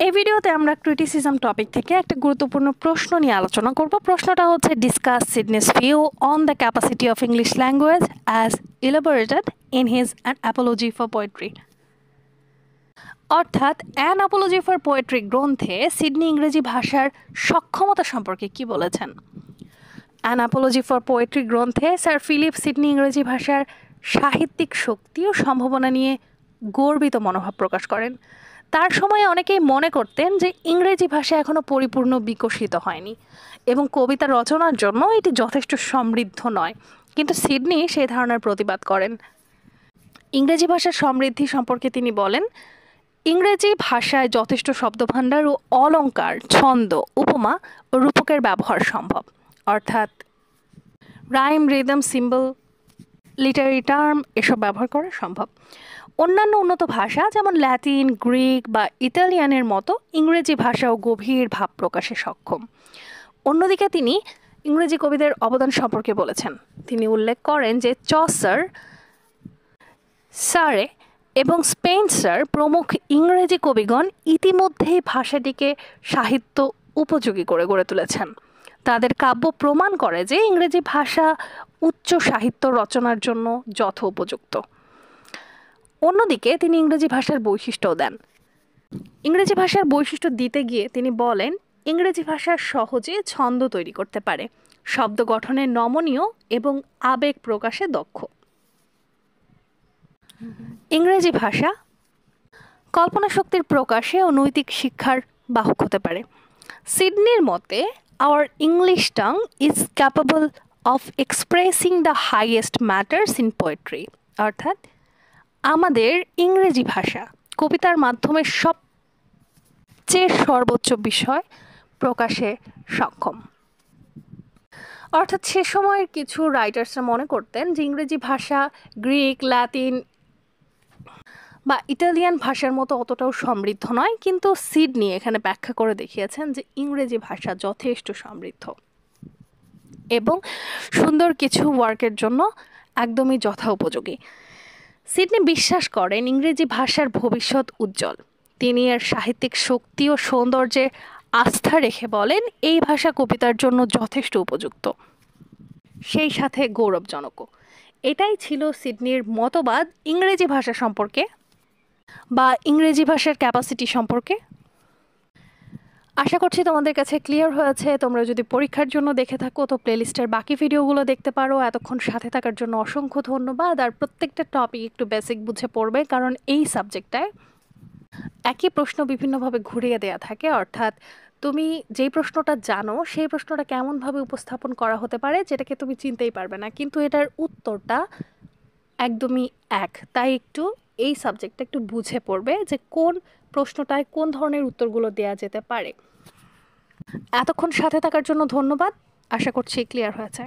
এই ভিডিওতে আমরা ক্রিটিসিজম টপিক থেকে একটা গুরুত্বপূর্ণ প্রশ্ন নিয়ে আলোচনা করব। প্রশ্নটা হচ্ছে discuss Sidney's view on the capacity of English language as elaborated in his an apology for poetry. অর্থাৎ অ্যান অ্যাপোলজি ফর পোয়েট্রি গ্রন্থে সিডনি ইংরেজি ভাষার সক্ষমতা সম্পর্কে কি বলেছেন। অ্যান অ্যাপোলজি ফর পোয়েট্রি গ্রন্থে স্যার ফিলিপ সিডনি ইংরেজি ভাষার সাহিত্যিক শক্তি ও সম্ভাবনা নিয়ে গর্বিত মনোভাব প্রকাশ করেন। তার সময়ে অনেকেই মনে করতেন যে ইংরেজি ভাষা এখনও পরিপূর্ণ বিকশিত হয়নি এবং কবিতা রচনার জন্য এটি যথেষ্ট সমৃদ্ধ নয়, কিন্তু সিডনি সেই ধারণার প্রতিবাদ করেন। ইংরেজি ভাষার সমৃদ্ধি সম্পর্কে তিনি বলেন, ইংরেজি ভাষায় যথেষ্ট শব্দভাণ্ডার ও অলঙ্কার, ছন্দ, উপমা ও রূপকের ব্যবহার সম্ভব, অর্থাৎ rhyme, rhythm, symbol, literary term এসব ব্যবহার করা সম্ভব। অন্যান্য উন্নত ভাষা যেমন ল্যাটিন, গ্রিক বা ইতালিয়ানের মতো ইংরেজি ভাষাও গভীর ভাব প্রকাশে সক্ষম। অন্যদিকে তিনি ইংরেজি কবিদের অবদান সম্পর্কে বলেছেন। তিনি উল্লেখ করেন যে চসার, সারে এবং স্পেন্সার প্রমুখ ইংরেজি কবিগণ ইতিমধ্যেই ভাষাটিকে সাহিত্য উপযোগী করে গড়ে তুলেছেন। তাদের কাব্য প্রমাণ করে যে ইংরেজি ভাষা উচ্চ সাহিত্য রচনার জন্য যথোপযুক্ত। অন্যদিকে তিনি ইংরেজি ভাষার বৈশিষ্ট্যও দেন। ইংরেজি ভাষার বৈশিষ্ট্য দিতে গিয়ে তিনি বলেন, ইংরেজি ভাষা সহজে ছন্দ তৈরি করতে পারে, শব্দ গঠনে নমনীয় এবং আবেগ প্রকাশে দক্ষ। ইংরেজি ভাষা কল্পনা শক্তির প্রকাশে ও নৈতিক শিক্ষার বাহক হতে পারে। সিডনির মতে, our English tongue is capable of expressing the highest matters in poetry, অর্থাৎ আমাদের ইংরেজি ভাষা কবিতার মাধ্যমে সবচেয়ে সর্বোচ্চ বিষয় প্রকাশে সক্ষম। অর্থাৎ সে সময়ের কিছু রাইটার্সরা মনে করতেন যে ইংরেজি ভাষা গ্রিক, ল্যাটিন বা ইটালিয়ান ভাষার মতো অতটাও সমৃদ্ধ নয়, কিন্তু সিডনি এখানে ব্যাখ্যা করে দেখিয়েছেন যে ইংরেজি ভাষা যথেষ্ট সমৃদ্ধ এবং সুন্দর কিছু ওয়ার্কের জন্য একদমই যথোপযোগী। সিডনি বিশ্বাস করেন ইংরেজি ভাষার ভবিষ্যৎ উজ্জ্বল। তিনি এর সাহিত্যিক শক্তি ও সৌন্দর্যে আস্থা রেখে বলেন, এই ভাষা কবিতার জন্য যথেষ্ট উপযুক্ত, সেই সাথে গৌরবজনকও। এটাই ছিল সিডনির মতবাদ ইংরেজি ভাষা সম্পর্কে বা ইংরেজি ভাষার ক্যাপাসিটি সম্পর্কে। আশা করছি তোমাদের কাছে ক্লিয়ার হয়েছে। তোমরা যদি পরীক্ষার জন্য দেখে থাকো তো প্লেলিস্টের বাকি ভিডিওগুলো দেখতে পারো। এতক্ষণ সাথে থাকার জন্য অসংখ্য ধন্যবাদ। আর প্রত্যেকটা টপিক একটু বেসিক বুঝে পড়বে, কারণ এই সাবজেক্টটায় একই প্রশ্ন বিভিন্নভাবে ঘুরিয়ে দেয়া থাকে। অর্থাৎ তুমি যেই প্রশ্নটা জানো সেই প্রশ্নটা কেমনভাবে উপস্থাপন করা হতে পারে যেটাকে তুমি চিনতেই পারবে না, কিন্তু এটার উত্তরটা একদমই এক। তাই একটু এই সাবজেক্টটা একটু বুঝে পড়বে যে কোন প্রশ্নটায় কোন ধরনের উত্তরগুলো দেয়া যেতে পারে। এতক্ষণ সাথে থাকার জন্য ধন্যবাদ। আশা করছি ক্লিয়ার হয়েছে।